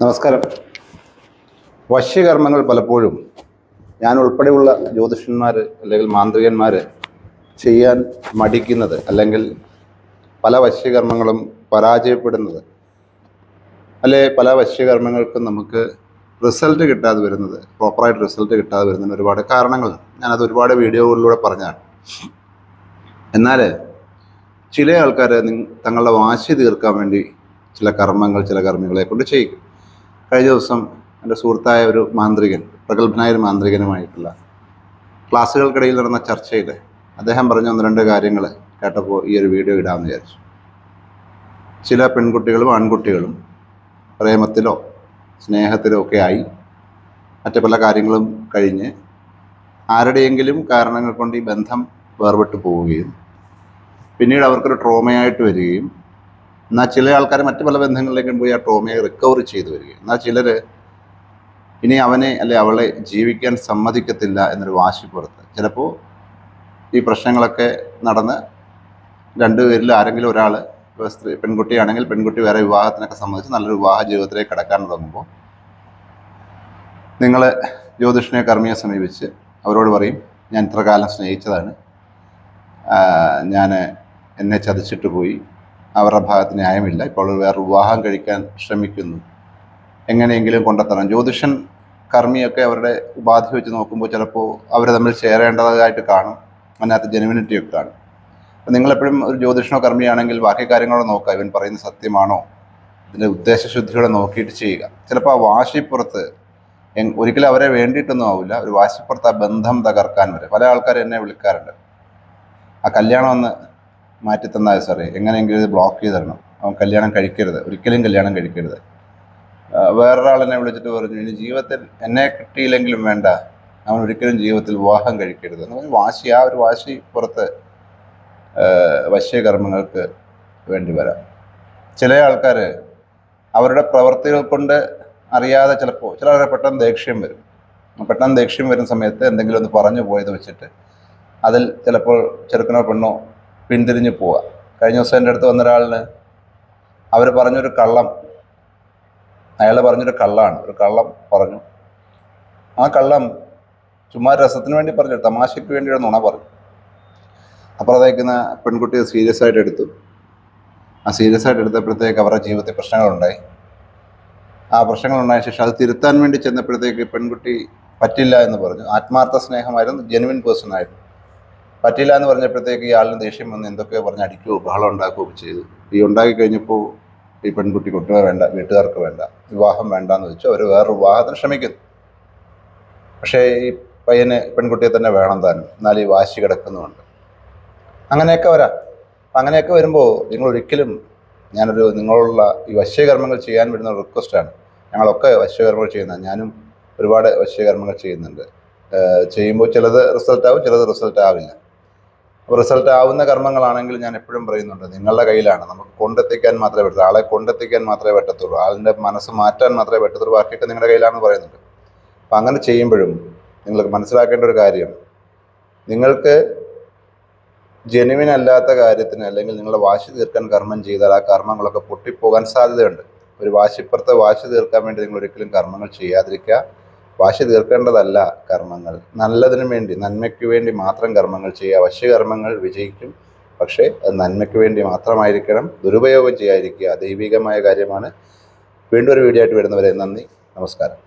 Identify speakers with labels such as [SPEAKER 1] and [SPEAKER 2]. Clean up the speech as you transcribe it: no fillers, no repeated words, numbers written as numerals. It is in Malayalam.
[SPEAKER 1] നമസ്കാരം. വശ്യകർമ്മങ്ങൾ പലപ്പോഴും ഞാൻ ഉൾപ്പെടെയുള്ള ജ്യോതിഷന്മാർ അല്ലെങ്കിൽ മാന്ത്രികന്മാർ ചെയ്യാൻ മടിക്കുന്നത്, അല്ലെങ്കിൽ പല വശ്യകർമ്മങ്ങളും പരാജയപ്പെടുന്നത്, അല്ലെ പല വശ്യകർമ്മങ്ങൾക്കും നമുക്ക് റിസൾട്ട് കിട്ടാതെ വരുന്നത്, പ്രോപ്പറായിട്ട് റിസൾട്ട് കിട്ടാതെ വരുന്നതിന് ഒരുപാട് കാരണങ്ങളുണ്ട്. ഞാനത് ഒരുപാട് വീഡിയോകളിലൂടെ പറഞ്ഞാണ്. എന്നാൽ ചില ആൾക്കാർ തങ്ങളുടെ വാശി തീർക്കാൻ വേണ്ടി ചില കർമ്മങ്ങൾ, ചില കർമ്മികളെ കൊണ്ട് ചെയ്യിക്കും. കഴിഞ്ഞ ദിവസം എൻ്റെ സുഹൃത്തായ ഒരു മാന്ത്രികൻ, പ്രഗത്ഭനായ ഒരു മാന്ത്രികനുമായിട്ടുള്ള ക്ലാസ്സുകൾക്കിടയിൽ നടന്ന ചർച്ചയിൽ അദ്ദേഹം പറഞ്ഞ ഒന്ന് രണ്ട് കാര്യങ്ങൾ കേട്ടപ്പോൾ ഈ ഒരു വീഡിയോ ഇടാമെന്ന് വിചാരിച്ചു. ചില പെൺകുട്ടികളും ആൺകുട്ടികളും പ്രേമത്തിലോ സ്നേഹത്തിലോ ഒക്കെ ആയി മറ്റു പല കാര്യങ്ങളും കഴിഞ്ഞ് ആരുടെയെങ്കിലും കാരണങ്ങൾ കൊണ്ട് ഈ ബന്ധം വേർപെട്ടു പോവുകയും പിന്നീട് അവർക്കൊരു ട്രോമയായിട്ട് വരികയും, എന്നാൽ ചില ആൾക്കാർ മറ്റു പല ബന്ധങ്ങളിലേക്കും പോയി ആ ട്രോമയെ റിക്കവർ ചെയ്തു വരികയും, എന്നാൽ ചിലർ ഇനി അവനെ അല്ലെ അവളെ ജീവിക്കാൻ സമ്മതിക്കത്തില്ല എന്നൊരു വാശിപ്പുറത്ത് ചിലപ്പോൾ ഈ പ്രശ്നങ്ങളൊക്കെ നടന്ന് രണ്ടുപേരിൽ ആരെങ്കിലും ഒരാൾ, പെൺകുട്ടിയാണെങ്കിൽ പെൺകുട്ടി വേറെ വിവാഹത്തിനൊക്കെ സമ്മതിച്ച് നല്ലൊരു വിവാഹ ജീവിതത്തിലേക്ക് കടക്കാൻ തുടങ്ങുമ്പോൾ നിങ്ങൾ ജ്യോതിഷനെ കർമ്മിയെ സമീപിച്ച് അവരോട് പറയും, ഞാൻ ഇത്ര കാലം സ്നേഹിച്ചതാണ്, ഞാൻ എന്നെ ചതിച്ചിട്ട് പോയി, അവരുടെ ഭാഗത്ത് ന്യായമില്ല, ഇപ്പോൾ വേറെ വിവാഹം കഴിക്കാൻ ശ്രമിക്കുന്നു, എങ്ങനെയെങ്കിലും കൊണ്ടെത്തണം. ജ്യോതിഷൻ കർമ്മിയൊക്കെ അവരുടെ ഉപാധി വെച്ച് നോക്കുമ്പോൾ ചിലപ്പോൾ അവർ തമ്മിൽ ചേരേണ്ടതായിട്ട് കാണും, അതിനകത്ത് ജെനുവിനിറ്റിയൊക്കെ കാണും. അപ്പം നിങ്ങളെപ്പോഴും ഒരു ജ്യോതിഷനോ കർമ്മിയാണെങ്കിൽ ബാക്കി കാര്യങ്ങളോ നോക്കുക, ഇവൻ പറയുന്നത് സത്യമാണോ, ഇതിൻ്റെ ഉദ്ദേശശുദ്ധിയോടെ നോക്കിയിട്ട് ചെയ്യുക. ചിലപ്പോൾ ആ വാശിപ്പുറത്ത് ഒരിക്കലും അവരെ വേണ്ടിയിട്ടൊന്നും ആവില്ല, ഒരു വാശിപ്പുറത്ത് ആ ബന്ധം തകർക്കാൻ വരെ പല ആൾക്കാരും എന്നെ വിളിക്കാറുണ്ട്. ആ കല്യാണം ഒന്ന് മാറ്റിത്തന്നാൽ സാറേ, എങ്ങനെയെങ്കിലും ഇത് ബ്ലോക്ക് ചെയ്ത് തരണം, അവൻ കല്യാണം കഴിക്കരുത്, ഒരിക്കലും കല്യാണം കഴിക്കരുത്. വേറൊരാളെന്നെ വിളിച്ചിട്ട് പറഞ്ഞു, ഇനി ജീവിതത്തിൽ എന്നെ കിട്ടിയില്ലെങ്കിലും വേണ്ട, അവൻ ഒരിക്കലും ജീവിതത്തിൽ വിവാഹം കഴിക്കരുത് എന്ന് പറഞ്ഞ് വാശി, ആ ഒരു വാശി പുറത്ത് വശ്യകർമ്മങ്ങൾക്ക് വേണ്ടി വരാം. ചില ആൾക്കാർ അവരുടെ പ്രവർത്തികൾ കൊണ്ട് അറിയാതെ ചിലർ പെട്ടെന്ന് ദേഷ്യം വരും. പെട്ടെന്ന് ദേഷ്യം വരുന്ന സമയത്ത് എന്തെങ്കിലും ഒന്ന് പറഞ്ഞു പോയത് വെച്ചിട്ട് അതിൽ ചിലപ്പോൾ ചെറുക്കനോ പെണ്ണോ പിന്തിരിഞ്ഞ് പോവുക. കഴിഞ്ഞ ദിവസം എൻ്റെ അടുത്ത് വന്ന ഒരാളിന് അവർ പറഞ്ഞൊരു കള്ളം, അയാൾ പറഞ്ഞൊരു കള്ളമാണ്, ഒരു കള്ളം പറഞ്ഞു. ആ കള്ളം ചുമ്മാ രസത്തിന് വേണ്ടി പറഞ്ഞു, തമാശയ്ക്ക് വേണ്ടി ഒരു നുണ പറഞ്ഞു. അപ്പോൾ അതേക്കുന്ന പെൺകുട്ടി സീരിയസ് ആയിട്ട് എടുത്തു. ആ സീരിയസ് ആയിട്ട് എടുത്തപ്പോഴത്തേക്ക് അവരുടെ ജീവിതത്തിൽ പ്രശ്നങ്ങളുണ്ടായി. ആ പ്രശ്നങ്ങളുണ്ടായ ശേഷം അത് തിരുത്താൻ വേണ്ടി ചെന്നപ്പോഴത്തേക്ക് പെൺകുട്ടി പറ്റില്ല എന്ന് പറഞ്ഞു. ആത്മാർത്ഥ സ്നേഹമായിരുന്നു, ജെനുവിൻ പേഴ്സൺ ആയിരുന്നു. പറ്റില്ല എന്ന് പറഞ്ഞപ്പോഴത്തേക്ക് ഈ ആളിന് ദേഷ്യം വന്ന് എന്തൊക്കെയോ പറഞ്ഞ് അടിക്കുകയോ ബഹളം ഉണ്ടാക്കുകയൊക്കെ ചെയ്തു. ഈ ഉണ്ടാക്കി കഴിഞ്ഞപ്പോൾ ഈ പെൺകുട്ടി കുട്ടികളെ വേണ്ട, വീട്ടുകാർക്ക് വേണ്ട, വിവാഹം വേണ്ടാന്ന് വെച്ച് അവർ വേറൊരു വിവാഹത്തിന് ശ്രമിക്കുന്നു. പക്ഷേ ഈ പയ്യന് പെൺകുട്ടിയെ തന്നെ വേണം താനും, എന്നാൽ ഈ വാശി കിടക്കുന്നുമുണ്ട്. അങ്ങനെയൊക്കെ വരാം. അങ്ങനെയൊക്കെ വരുമ്പോൾ നിങ്ങൾ ഒരിക്കലും, നിങ്ങളുള്ള ഈ വശ്യകർമ്മങ്ങൾ ചെയ്യാൻ വരുന്ന റിക്വസ്റ്റാണ്. ഞങ്ങളൊക്കെ വശ്യകർമ്മങ്ങൾ ചെയ്യുന്നതാണ്, ഞാനും ഒരുപാട് വശ്യകർമ്മങ്ങൾ ചെയ്യുന്നുണ്ട്. ചെയ്യുമ്പോൾ ചിലത് റിസൾട്ടാവും, ചിലത് റിസൾട്ട് ആവില്ല. അപ്പോൾ റിസൾട്ട് ആവുന്ന കർമ്മങ്ങളാണെങ്കിൽ ഞാൻ എപ്പോഴും പറയുന്നുണ്ട്, നിങ്ങളുടെ കയ്യിലാണ്. നമുക്ക് കൊണ്ടെത്തിക്കാൻ മാത്രമേ പറ്റത്തുള്ളൂ, ആളെ കൊണ്ടെത്തിക്കാൻ മാത്രമേ പറ്റത്തുള്ളൂ, ആളിൻ്റെ മനസ്സ് മാറ്റാൻ മാത്രമേ പറ്റത്തുള്ളൂ, ബാക്കിയൊക്കെ നിങ്ങളുടെ കയ്യിലാണെന്ന് പറയുന്നുണ്ട്. അപ്പം അങ്ങനെ ചെയ്യുമ്പോഴും നിങ്ങൾക്ക് മനസ്സിലാക്കേണ്ട ഒരു കാര്യം, നിങ്ങൾക്ക് ജെനുവിൻ അല്ലാത്ത കാര്യത്തിന് അല്ലെങ്കിൽ നിങ്ങളുടെ വാശി തീർക്കാൻ കർമ്മം ചെയ്താൽ ആ കർമ്മങ്ങളൊക്കെ പൊട്ടിപ്പോകാൻ സാധ്യതയുണ്ട്. ഒരു വാശിപ്പുറത്തെ വാശി തീർക്കാൻ വേണ്ടി നിങ്ങൾ ഒരിക്കലും കർമ്മങ്ങൾ ചെയ്യാതിരിക്കുക. വാശി തീർക്കേണ്ടതല്ല കർമ്മങ്ങൾ, നല്ലതിനു വേണ്ടി, നന്മയ്ക്ക് വേണ്ടി മാത്രം കർമ്മങ്ങൾ ചെയ്യുക. വശ്യകർമ്മങ്ങൾ വിജയിക്കും, പക്ഷേ അത് നന്മയ്ക്ക് വേണ്ടി മാത്രമായിരിക്കണം, ദുരുപയോഗം ചെയ്യാതിരിക്കുക. ദൈവികമായ കാര്യമാണ്. വീണ്ടും ഒരു വീഡിയോ ആയിട്ട് വരുന്നവരെ നന്ദി, നമസ്കാരം.